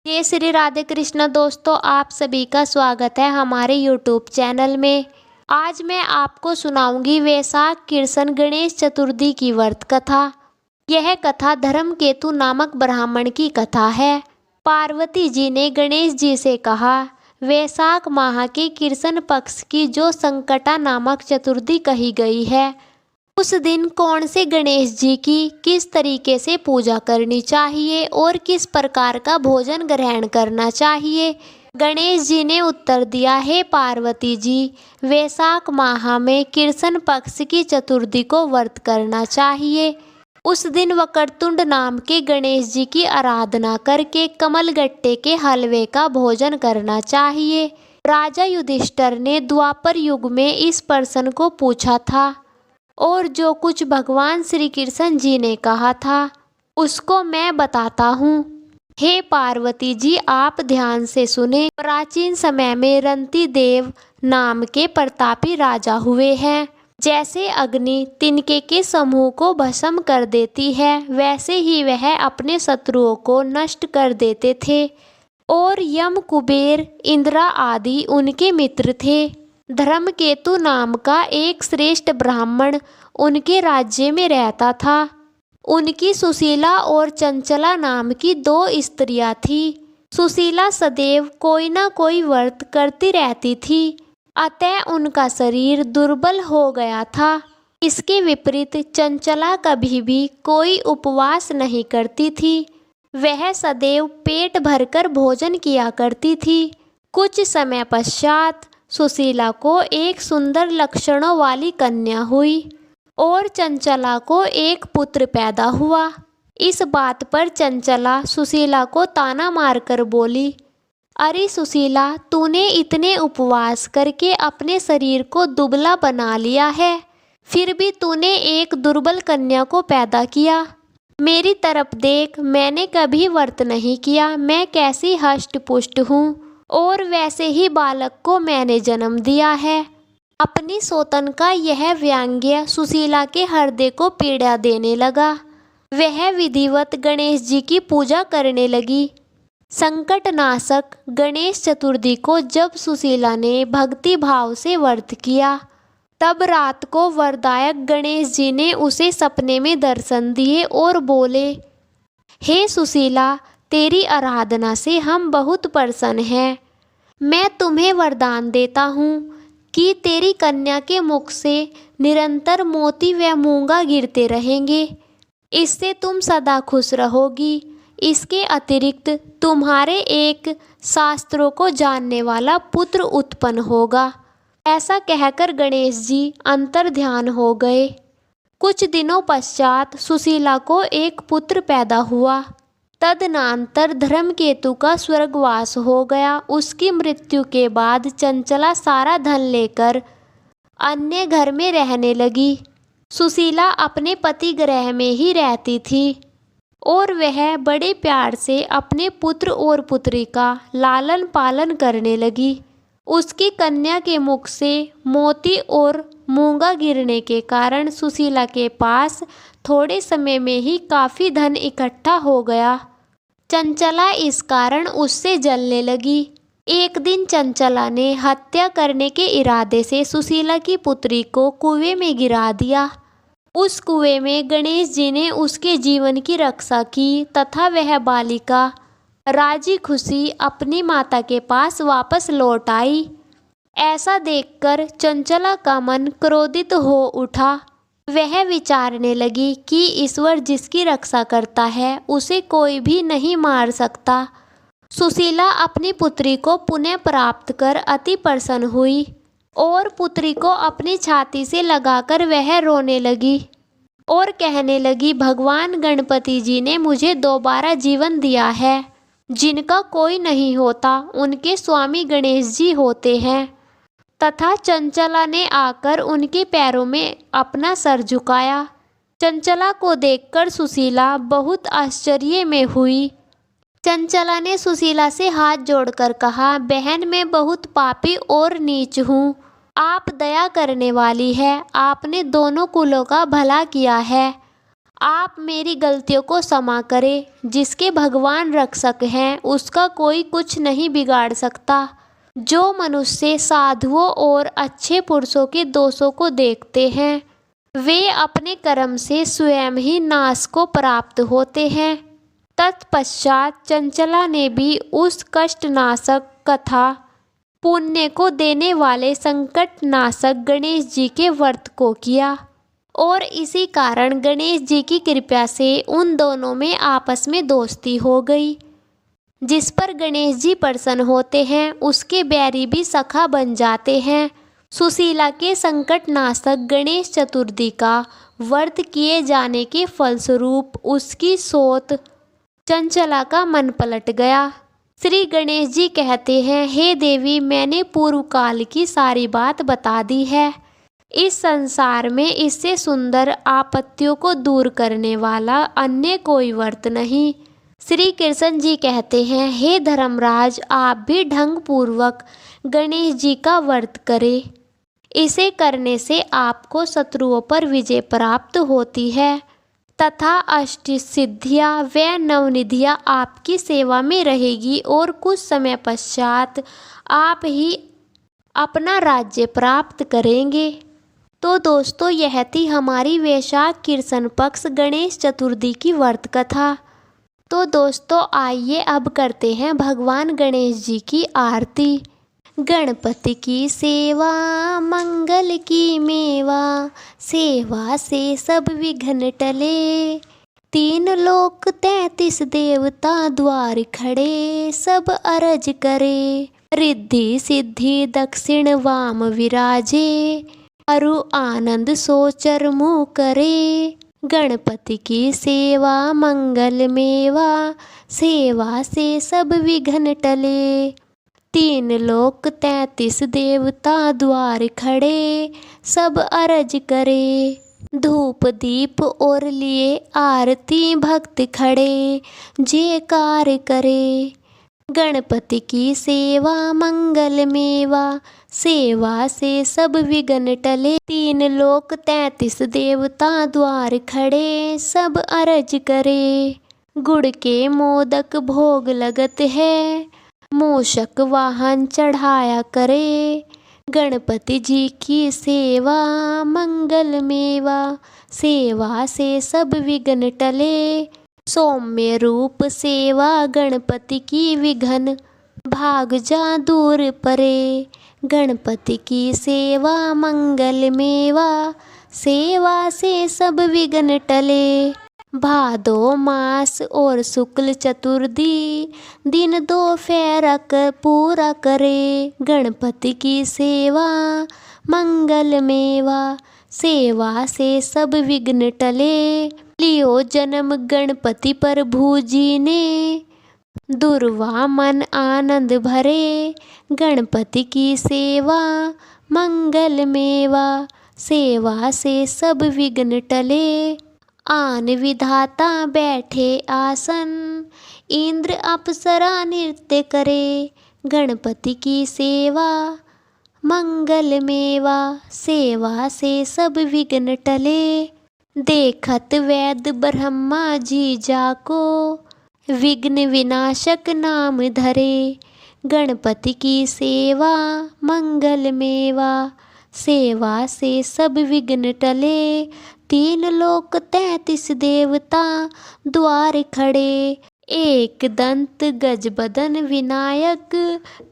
जय श्री राधे कृष्ण दोस्तों, आप सभी का स्वागत है हमारे YouTube चैनल में। आज मैं आपको सुनाऊंगी वैशाख कृष्ण गणेश चतुर्थी की व्रत कथा। यह कथा धर्मकेतु नामक ब्राह्मण की कथा है। पार्वती जी ने गणेश जी से कहा, वैशाख माह के कृष्ण पक्ष की जो संकटा नामक चतुर्थी कही गई है, उस दिन कौन से गणेश जी की किस तरीके से पूजा करनी चाहिए और किस प्रकार का भोजन ग्रहण करना चाहिए। गणेश जी ने उत्तर दिया, हे पार्वती जी, वैशाख माह में कृष्ण पक्ष की चतुर्थी को व्रत करना चाहिए। उस दिन वक्रतुंड नाम के गणेश जी की आराधना करके कमलगट्टे के हलवे का भोजन करना चाहिए। राजा युधिष्ठिर ने द्वापर युग में इस प्रश्न को पूछा था और जो कुछ भगवान श्री कृष्ण जी ने कहा था उसको मैं बताता हूँ। हे पार्वती जी, आप ध्यान से सुने। प्राचीन समय में रंती देव नाम के प्रतापी राजा हुए हैं। जैसे अग्नि तिनके के समूह को भस्म कर देती है, वैसे ही वह अपने शत्रुओं को नष्ट कर देते थे और यम, कुबेर, इंद्रा आदि उनके मित्र थे। धर्मकेतु नाम का एक श्रेष्ठ ब्राह्मण उनके राज्य में रहता था। उनकी सुशीला और चंचला नाम की दो स्त्रियां थी। सुशीला सदैव कोई ना कोई व्रत करती रहती थी, अतः उनका शरीर दुर्बल हो गया था। इसके विपरीत चंचला कभी भी कोई उपवास नहीं करती थी। वह सदैव पेट भरकर भोजन किया करती थी। कुछ समय पश्चात सुशीला को एक सुंदर लक्षणों वाली कन्या हुई और चंचला को एक पुत्र पैदा हुआ। इस बात पर चंचला सुशीला को ताना मारकर बोली, अरे सुशीला, तूने इतने उपवास करके अपने शरीर को दुबला बना लिया है, फिर भी तूने एक दुर्बल कन्या को पैदा किया। मेरी तरफ देख, मैंने कभी व्रत नहीं किया, मैं कैसी हष्ट पुष्ट हूँ और वैसे ही बालक को मैंने जन्म दिया है। अपनी सौतन का यह व्यंग्य सुशीला के हृदय को पीड़ा देने लगा। वह विधिवत गणेश जी की पूजा करने लगी। संकटनाशक गणेश चतुर्थी को जब सुशीला ने भक्ति भाव से व्रत किया, तब रात को वरदायक गणेश जी ने उसे सपने में दर्शन दिए और बोले, हे सुशीला, तेरी आराधना से हम बहुत प्रसन्न हैं। मैं तुम्हें वरदान देता हूँ कि तेरी कन्या के मुख से निरंतर मोती व मूंगा गिरते रहेंगे। इससे तुम सदा खुश रहोगी। इसके अतिरिक्त तुम्हारे एक शास्त्रों को जानने वाला पुत्र उत्पन्न होगा। ऐसा कहकर गणेश जी अंतर्ध्यान हो गए। कुछ दिनों पश्चात सुशीला को एक पुत्र पैदा हुआ। तदनंतर धर्मकेतु का स्वर्गवास हो गया। उसकी मृत्यु के बाद चंचला सारा धन लेकर अन्य घर में रहने लगी। सुशीला अपने पति गृह में ही रहती थी और वह बड़े प्यार से अपने पुत्र और पुत्री का लालन पालन करने लगी। उसकी कन्या के मुख से मोती और मूंगा गिरने के कारण सुशीला के पास थोड़े समय में ही काफ़ी धन इकट्ठा हो गया। चंचला इस कारण उससे जलने लगी। एक दिन चंचला ने हत्या करने के इरादे से सुशीला की पुत्री को कुएं में गिरा दिया। उस कुएं में गणेश जी ने उसके जीवन की रक्षा की तथा वह बालिका राजी खुशी अपनी माता के पास वापस लौट आई। ऐसा देखकर चंचला का मन क्रोधित हो उठा। वह विचारने लगी कि ईश्वर जिसकी रक्षा करता है उसे कोई भी नहीं मार सकता। सुशीला अपनी पुत्री को पुनः प्राप्त कर अति प्रसन्न हुई और पुत्री को अपनी छाती से लगाकर वह रोने लगी और कहने लगी, भगवान गणपति जी ने मुझे दोबारा जीवन दिया है। जिनका कोई नहीं होता उनके स्वामी गणेश जी होते हैं। तथा चंचला ने आकर उनके पैरों में अपना सर झुकाया। चंचला को देखकर सुशीला बहुत आश्चर्य में हुई। चंचला ने सुशीला से हाथ जोड़कर कहा, बहन, मैं बहुत पापी और नीच हूँ। आप दया करने वाली है। आपने दोनों कुलों का भला किया है। आप मेरी गलतियों को क्षमा करें। जिसके भगवान रक्षक हैं उसका कोई कुछ नहीं बिगाड़ सकता। जो मनुष्य साधुओं और अच्छे पुरुषों के दोषों को देखते हैं वे अपने कर्म से स्वयं ही नाश को प्राप्त होते हैं। तत्पश्चात चंचला ने भी उस कष्टनाशक कथा पुण्य को देने वाले संकट नाशक गणेश जी के व्रत को किया और इसी कारण गणेश जी की कृपा से उन दोनों में आपस में दोस्ती हो गई। जिस पर गणेश जी प्रसन्न होते हैं उसके बैरी भी सखा बन जाते हैं। सुशीला के संकट नाशक गणेश चतुर्थी का व्रत किए जाने के फलस्वरूप उसकी सोच चंचला का मन पलट गया। श्री गणेश जी कहते हैं, हे देवी, मैंने पूर्व काल की सारी बात बता दी है। इस संसार में इससे सुंदर आपत्तियों को दूर करने वाला अन्य कोई व्रत नहीं। श्री कृष्ण जी कहते हैं, हे धर्मराज, आप भी ढंग पूर्वक गणेश जी का व्रत करें। इसे करने से आपको शत्रुओं पर विजय प्राप्त होती है तथा अष्ट सिद्धियाँ व नवनिधियाँ आपकी सेवा में रहेगी और कुछ समय पश्चात आप ही अपना राज्य प्राप्त करेंगे। तो दोस्तों, यह थी हमारी वैशाख कृष्ण पक्ष गणेश चतुर्थी की व्रत कथा। तो दोस्तों, आइए अब करते हैं भगवान गणेश जी की आरती। गणपति की सेवा मंगल की मेवा, सेवा से सब विघ्न टले। 3 लोक 33 देवता द्वार खड़े, सब अरज करे। रिद्धि सिद्धि दक्षिण वाम विराजे, अरु आनंद सोचर मुँह करे। गणपति की सेवा मंगल मेवा, सेवा से सब विघ्न टले। 3 लोक 33 देवता द्वार खड़े, सब अरज करे। धूप दीप और लिए आरती भक्त खड़े, जयकार करे। गणपति की सेवा मंगल मेवा, सेवा से सब विघ्न टले। 3 लोक 33 देवता द्वार खड़े, सब अरज करे। गुड़ के मोदक भोग लगत है, मूषक वाहन चढ़ाया करे। गणपति जी की सेवा मंगल मेवा, सेवा से सब विघ्न टले। सौम्य रूप सेवा गणपति की विघ्न, भाग जा दूर परे। गणपति की सेवा मंगल मेवा, सेवा से सब विघ्न टले। भादो मास और शुक्ल चतुर्थी, दिन 2 फेरक पूरा करे। गणपति की सेवा मंगल मेवा, सेवा से सब विघ्न टले। लियो जन्म गणपति प्रभु जी ने, दुर्वा मन आनंद भरे। गणपति की सेवा मंगल मेवा, सेवा से सब विघ्न टले। आन विधाता बैठे आसन, इंद्र अप्सरा नृत्य करे। गणपति की सेवा मंगल मेवा, सेवा से सब विघ्न टले। देखत वैद ब्रह्मा जी जाको, विघ्न विनाशक नाम धरे। गणपति की सेवा मंगल मेवा, सेवा से सब विघ्न टले। 3 लोक 33 देवता द्वार खड़े। एक दंत गज बदन विनायक,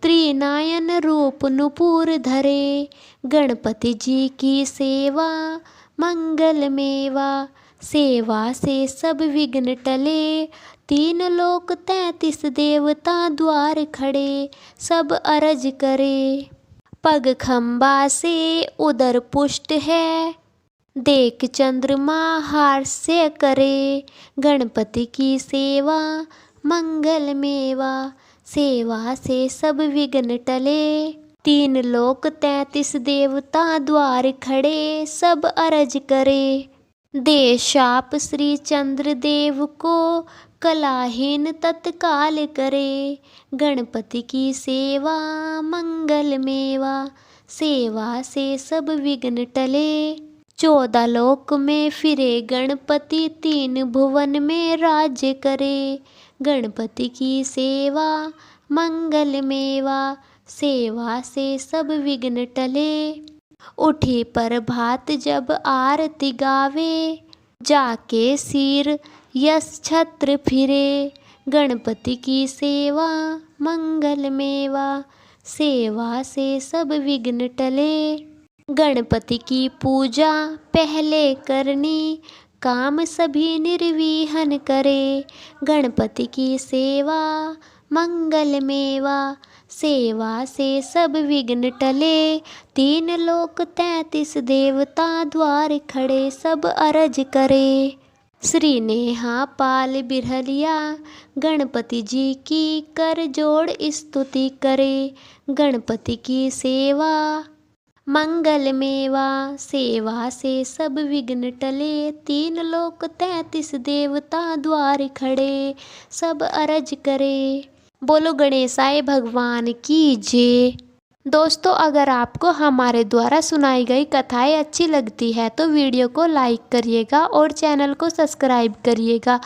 त्रिनयन रूप नुपुर धरे। गणपति जी की सेवा मंगल मेवा, सेवा से सब विघ्न टले। 3 लोक 33 देवता द्वार खड़े, सब अरज करे। पग खंबा से उदर पुष्ट है, देख चंद्रमा हास्य करे। गणपति की सेवा मंगल मेवा, सेवा से सब विघ्न टले। 3 लोक 33 देवता द्वार खड़े, सब अरज करे। दे शाप श्री चंद्र देव को, कलाहीन तत्काल करे। गणपति की सेवा मंगल मेवा, सेवा से सब विघ्न टले। 14 लोक में फिरे गणपति, 3 भुवन में राज्य करे। गणपति की सेवा मंगल मेवा, सेवा से सब विघ्न टले। उठे प्रभात जब आरती गावे, जाके सिर यश छत्र फिरे। गणपति की सेवा मंगल मेवा, सेवा से सब विघ्न टले। गणपति की पूजा पहले करनी, काम सभी निर्विघ्न करे। गणपति की सेवा मंगल मेवा, सेवा से सब विघ्न टले। 3 लोक 33 देवता, द्वार खड़े सब अरज करे। श्री नेहा पाल बिरहलिया, गणपति जी की कर जोड़ स्तुति करे। गणपति की सेवा मंगल मेवा, सेवा से सब विघ्न टले। 3 लोक 33 देवता, द्वार खड़े सब अरज करे। बोलो गणेशाय भगवान की जय। दोस्तों, अगर आपको हमारे द्वारा सुनाई गई कथाएं अच्छी लगती है तो वीडियो को लाइक करिएगा और चैनल को सब्सक्राइब करिएगा